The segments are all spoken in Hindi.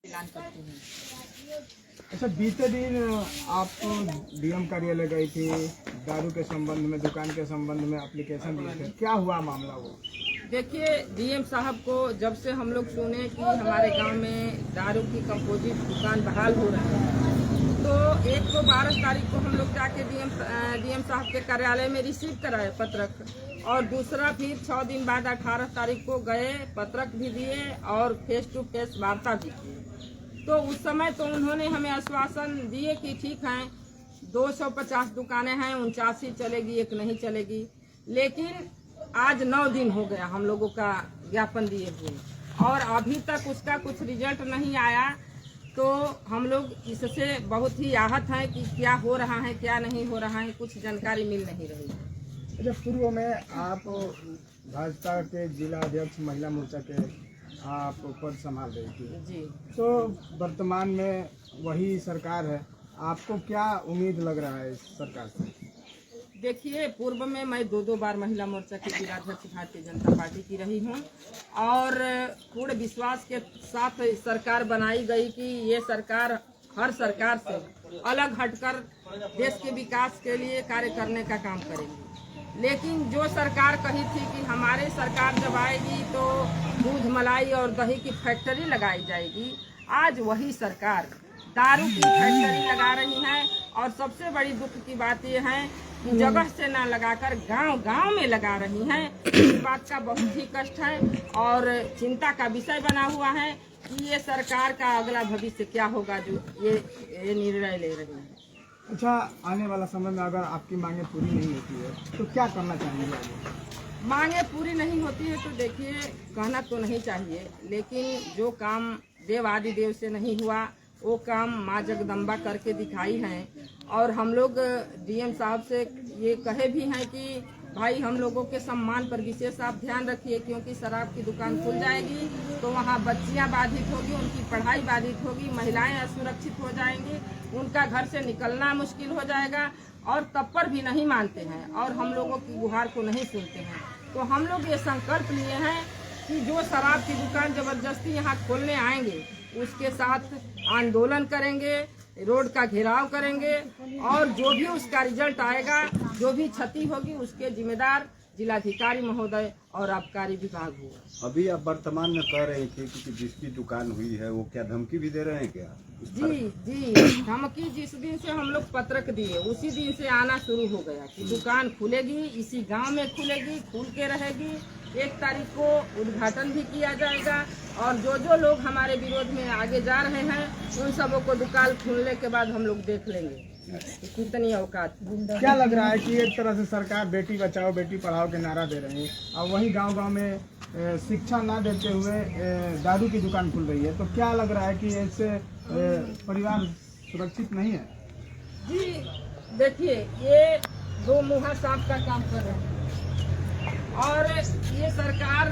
ऐलान करती हूँ। अच्छा, बीते दिन आप डीएम कार्यालय गई थी, दारू के संबंध में, दुकान के संबंध में एप्लीकेशन दिए थे, क्या हुआ मामला वो? देखिए, डीएम साहब को जब से हम लोग सुने कि हमारे गांव में दारू की कंपोजिट दुकान बहाल हो रही है, तो एक तो 12 तारीख को हम लोग जाके डीएम साहब के कार्यालय में रिसीव कराए पत्रक, और दूसरा फिर 6 दिन बाद 18 तारीख को गए, पत्रक भी दिए और फेस टू फेस वार्ता भी की। तो उस समय तो उन्होंने हमें आश्वासन दिए कि ठीक है 250 दुकानें हैं, 49 ही चलेगी, एक नहीं चलेगी। लेकिन आज 9 दिन हो गया हम लोगों का ज्ञापन दिए हुए और अभी तक उसका कुछ रिजल्ट नहीं आया। तो हम लोग इससे बहुत ही आहत हैं कि क्या हो रहा है क्या नहीं हो रहा है, कुछ जानकारी मिल नहीं रही है। अच्छा, पूर्व में आप भाजपा के जिला अध्यक्ष महिला मोर्चा के आप पद संभाल रही थी जी, तो वर्तमान में वही सरकार है, आपको क्या उम्मीद लग रहा है इस सरकार से? देखिए, पूर्व में मैं 2 बार महिला मोर्चा की जिलाध्यक्ष भारतीय जनता पार्टी की रही हूँ और पूर्ण विश्वास के साथ सरकार बनाई गई कि ये सरकार हर सरकार से अलग हटकर देश के विकास के लिए कार्य करने का काम करेगी। लेकिन जो सरकार कही थी कि हमारे सरकार जब आएगी तो दूध मलाई और दही की फैक्ट्री लगाई जाएगी, आज वही सरकार दारू की फैक्ट्री लगा रही है। और सबसे बड़ी दुख की बात यह है कि जगह से ना लगाकर गांव-गांव में लगा रही हैं। इस बात का बहुत ही कष्ट है और चिंता का विषय बना हुआ है कि ये सरकार का अगला भविष्य क्या होगा जो ये निर्णय ले रही है। अच्छा, आने वाला समय में अगर आपकी मांगे पूरी नहीं होती है तो क्या करना चाहेंगे आगे? मांगे पूरी नहीं होती है तो देखिए, कहना तो नहीं चाहिए, लेकिन जो काम देव आदि देव से नहीं हुआ वो काम माँ जगदम्बा करके दिखाई है। और हम लोग डीएम साहब से ये कहे भी हैं कि भाई हम लोगों के सम्मान पर विशेष आप ध्यान रखिए, क्योंकि शराब की दुकान खुल जाएगी तो वहाँ बच्चियाँ बाधित होगी, उनकी पढ़ाई बाधित होगी, महिलाएं असुरक्षित हो जाएंगी, उनका घर से निकलना मुश्किल हो जाएगा। और तब पर भी नहीं मानते हैं और हम लोगों की गुहार को नहीं सुनते हैं। तो हम लोग ये संकल्प लिए हैं कि जो शराब की दुकान जबरदस्ती यहाँ खोलने आएंगे उसके साथ आंदोलन करेंगे, रोड का घेराव करेंगे और जो भी उसका रिजल्ट आएगा, जो भी क्षति होगी उसके जिम्मेदार जिलाधिकारी महोदय और आबकारी विभाग होगा। अभी आप वर्तमान में कह रहे थे कि जिसकी दुकान हुई है वो क्या धमकी भी दे रहे हैं क्या? जी, धमकी जिस दिन से हम लोग पत्रक दिए उसी दिन से आना शुरू हो गया कि दुकान खुलेगी, इसी गांव में खुलेगी, खुल के रहेगी, 1 तारीख को उद्घाटन भी किया जाएगा और जो लोग हमारे विरोध में आगे जा रहे हैं उन सबों को दुकान खुलने के बाद हम लोग देख लेंगे कितनी औकात। क्या लग रहा है कि एक तरह से सरकार बेटी बचाओ बेटी पढ़ाओ के नारा दे रही है और वही गांव-गांव में शिक्षा ना देते हुए दारू की दुकान खुल रही है, तो क्या लग रहा है कि इससे परिवार सुरक्षित नहीं है? जी देखिए, ये 2 मुँहा सांप का काम कर रहे हैं और ये सरकार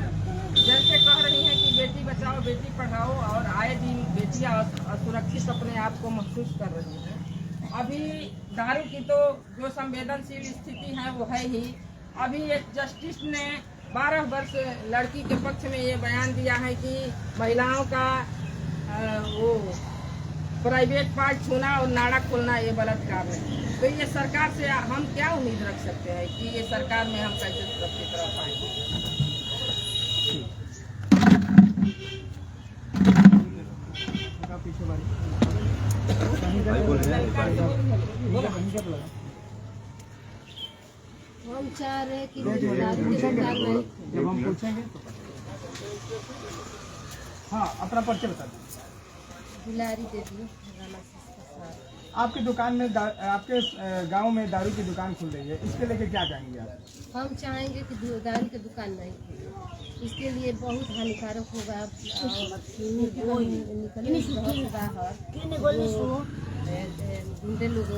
जैसे कह रही है कि बेटी बचाओ बेटी पढ़ाओ और आए दिन बेटियां असुरक्षित अपने आप को महसूस कर रही हैं। अभी दारू की तो जो संवेदनशील स्थिति है वो है ही। अभी एक जस्टिस ने 12 वर्ष लड़की के पक्ष में ये बयान दिया है कि महिलाओं का वो प्राइवेट पार्ट छूना और नाड़ा खोलना ये बलात्कार है। तो ये सरकार से हम क्या उम्मीद रख सकते हैं कि ये सरकार में हम कैसे सुरक्षित रह पाएंगे? हम चाह रहे कि जब हम पूछेंगे तो हाँ, अपना परिचय बता दें। बिलारी दे दी। आपकी दुकान में आपके गांव में दारू की दुकान खुल रही है, इसके लेके क्या कहेंगे आप? हम चाहेंगे कि दारू की दुकान नहीं खुले, इसके लिए बहुत हानिकारक होगा। गुंडे लोग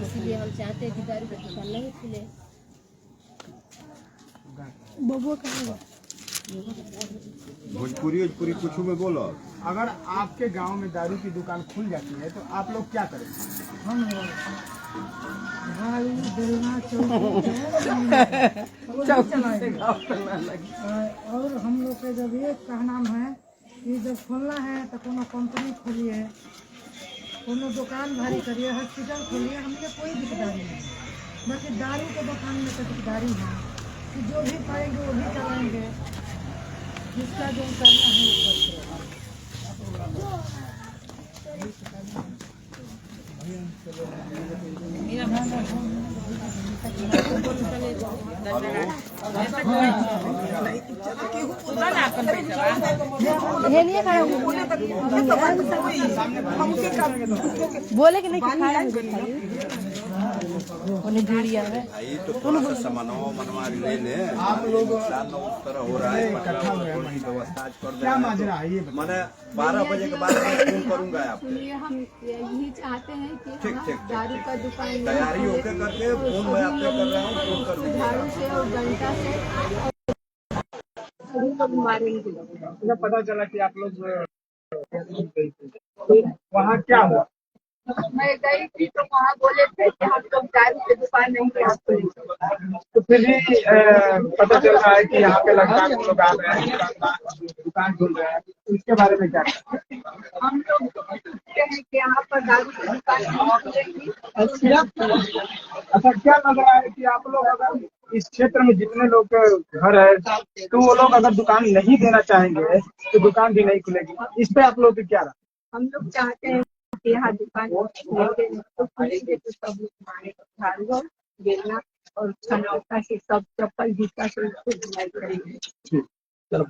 इसलिए हम चाहते हैं कि दारू की दुकान नहीं खुले। भोजपुरी कुछ में बोलो। अगर आपके गांव में दारू की दुकान खुल जाती है तो आप लोग क्या करेंगे? हम भाई बेलना चौकी और हम लोग के जब एक का नाम है ये जब खोलना है तो कोनो कंपनी खोलिए, कोनो दुकान भारी करिए, हॉस्पिटल खोलिए, हमने कोई दिकदारी नहीं। बाकी दारू के दुकान में तो दिकदारी है कि जो भी पाएंगे वो भी चलाएंगे, जिसका जो करना है वो करते हैं। बोले कि नहीं खाया आई तो थोड़ा सा सामानो मनवा लेने आप लोग साथ उस तरह हो रहा है इकट्ठा हुए हैं महिला, व्यवस्था आज कर दे क्या माजरा है ये बताइए। मैंने 12 बजे के बाद मैं फोन करूंगा आपको। सुनिए, हम यही चाहते हैं कि ठीक, हम ठीक, दारू का दुकान नहीं तैयारी खोलें। होके करके फोन मैं आपसे कर रहा हूँ, फोन कर दीजिएगा। झाड़ू से और डंडा से सभी लोग मारेंगे। मुझे पता चला कि आप लोग वहाँ क्या हुआ? मैं गई थी तो वहाँ बोले थे कि हम लोग दारू की दुकान नहीं यहाँ खोलेंगे। तो फिर भी पता चल रहा है कि यहाँ पे लगभग हम लोग आ रहे हैं, दुकान खुल रहे हैं, इसके बारे में क्या कहते हैं? हम लोग सोचते हैं कि यहाँ पर दारू की दुकान नहीं खुलेगी। अच्छा, क्या लग रहा है कि आप लोग अगर इस क्षेत्र में जितने लोग के घर है तो वो लोग अगर दुकान नहीं देना चाहेंगे तो दुकान भी नहीं खुलेगी, इस पे आप लोग की क्या राय? हम लोग चाहते हैं कि यहाँ दुकान खोलेंगे, तो खुलेंगे तो सब लोग मारेंगे, झाड़ू बेलना और छनौटा से सब चप्पल जूता से उसको धुलाई करेंगे। चलो